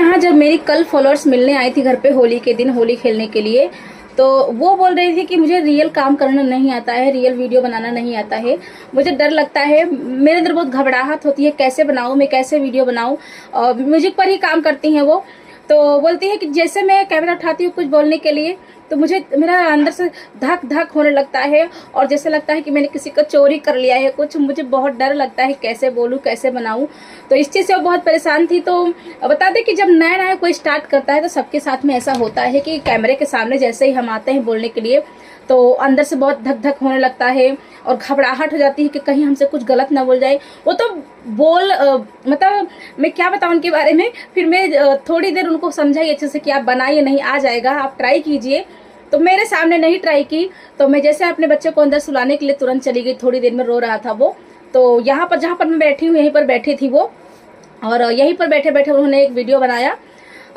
यहाँ जब मेरी कल फॉलोअर्स मिलने आई थी घर पे होली के दिन, होली खेलने के लिए, तो वो बोल रही थी कि मुझे रियल काम करना नहीं आता है, रियल वीडियो बनाना नहीं आता है, मुझे डर लगता है, मेरे अंदर बहुत घबराहट होती है, कैसे बनाऊँ मैं, कैसे वीडियो बनाऊँ। म्यूजिक पर ही काम करती हैं वो। तो बोलती है कि जैसे मैं कैमरा उठाती हूँ कुछ बोलने के लिए, तो मुझे मेरा अंदर से धक धक होने लगता है और जैसे लगता है कि मैंने किसी को चोरी कर लिया है कुछ। मुझे बहुत डर लगता है, कैसे बोलूँ, कैसे बनाऊँ। तो इस चीज़ से वो बहुत परेशान थी। तो बता दें कि जब नया नया कोई स्टार्ट करता है तो सबके साथ में ऐसा होता है कि कैमरे के सामने जैसे ही हम आते हैं बोलने के लिए, तो अंदर से बहुत धक धक होने लगता है और घबराहट हो जाती है कि कहीं हमसे कुछ गलत ना बोल जाए। वो तो मतलब मैं क्या बताऊँ उनके बारे में। फिर मैं थोड़ी देर उनको समझाई अच्छे से कि आप बनाइए, नहीं आ जाएगा, आप ट्राई कीजिए। तो मेरे सामने नहीं ट्राई की, तो मैं जैसे अपने बच्चे को अंदर सुलाने के लिए तुरंत चली गई। थोड़ी देर में रो रहा था वो। तो यहाँ पर जहाँ पर मैं बैठी हूँ यहीं पर बैठी थी वो, और यहीं पर बैठे बैठे उन्होंने एक वीडियो बनाया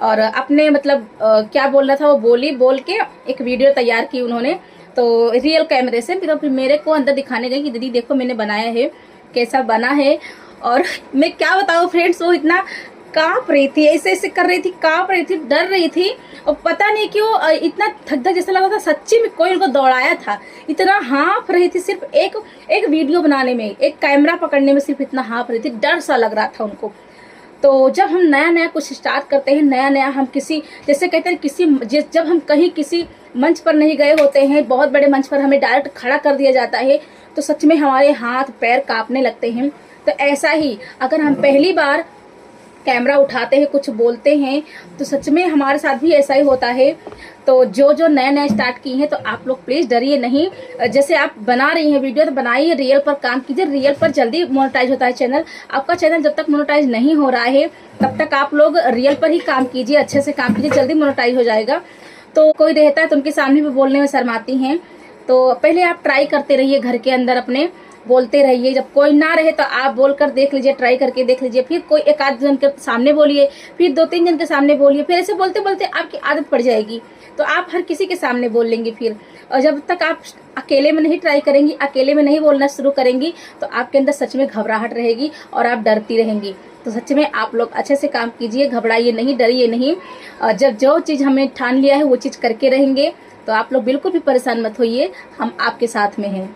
और अपने मतलब क्या बोल रहा था वो बोल के एक वीडियो तैयार की उन्होंने, तो रियल कैमरे से। फिर मेरे को अंदर दिखाने गई कि दीदी देखो मैंने बनाया है, कैसा बना है। और मैं क्या बताऊँ फ्रेंड्स, वो इतना कांप रही थी, ऐसे ऐसे कर रही थी, कांप रही थी, डर रही थी। और पता नहीं क्यों इतना धक धक जैसा लगा था सच्ची में कोई उनको दौड़ाया था। इतना हाँफ रही थी सिर्फ एक वीडियो बनाने में, एक कैमरा पकड़ने में सिर्फ इतना हाँफ रही थी, डर सा लग रहा था उनको। तो जब हम नया नया कुछ स्टार्ट करते हैं, नया नया हम किसी जैसे कहते हैं जब हम कहीं किसी मंच पर नहीं गए होते हैं, बहुत बड़े मंच पर हमें डायरेक्ट खड़ा कर दिया जाता है, तो सच में हमारे हाथ पैर कांपने लगते हैं। तो ऐसा ही अगर हम पहली बार कैमरा उठाते हैं, कुछ बोलते हैं, तो सच में हमारे साथ भी ऐसा ही होता है। तो जो नया नया स्टार्ट की हैं, तो आप लोग प्लीज़ डरिए नहीं। जैसे आप बना रही हैं वीडियो, तो बनाइए, रियल पर काम कीजिए। रियल पर जल्दी मोनेटाइज होता है चैनल। आपका चैनल जब तक मोनेटाइज नहीं हो रहा है तब तक आप लोग रियल पर ही काम कीजिए, अच्छे से काम कीजिए, जल्दी मोनेटाइज हो जाएगा। तो कोई रहता है तो उनके सामने भी बोलने में शर्माती हैं, तो पहले आप ट्राई करते रहिए, घर के अंदर अपने बोलते रहिए। जब कोई ना रहे तो आप बोलकर देख लीजिए, ट्राई करके देख लीजिए। फिर कोई एक आध जन के सामने बोलिए, फिर 2-3 जन के सामने बोलिए। फिर ऐसे बोलते बोलते आपकी आदत पड़ जाएगी, तो आप हर किसी के सामने बोल लेंगे फिर। और जब तक आप अकेले में नहीं ट्राई करेंगी, अकेले में नहीं बोलना शुरू करेंगी, तो आपके अंदर सच में घबराहट रहेगी और आप डरती रहेंगी। तो सच में आप लोग अच्छे से काम कीजिए, घबराइए नहीं, डरिए नहीं। जब जो चीज़ हमने ठान लिया है वो चीज़ करके रहेंगे, तो आप लोग बिल्कुल भी परेशान मत होइए, हम आपके साथ में हैं।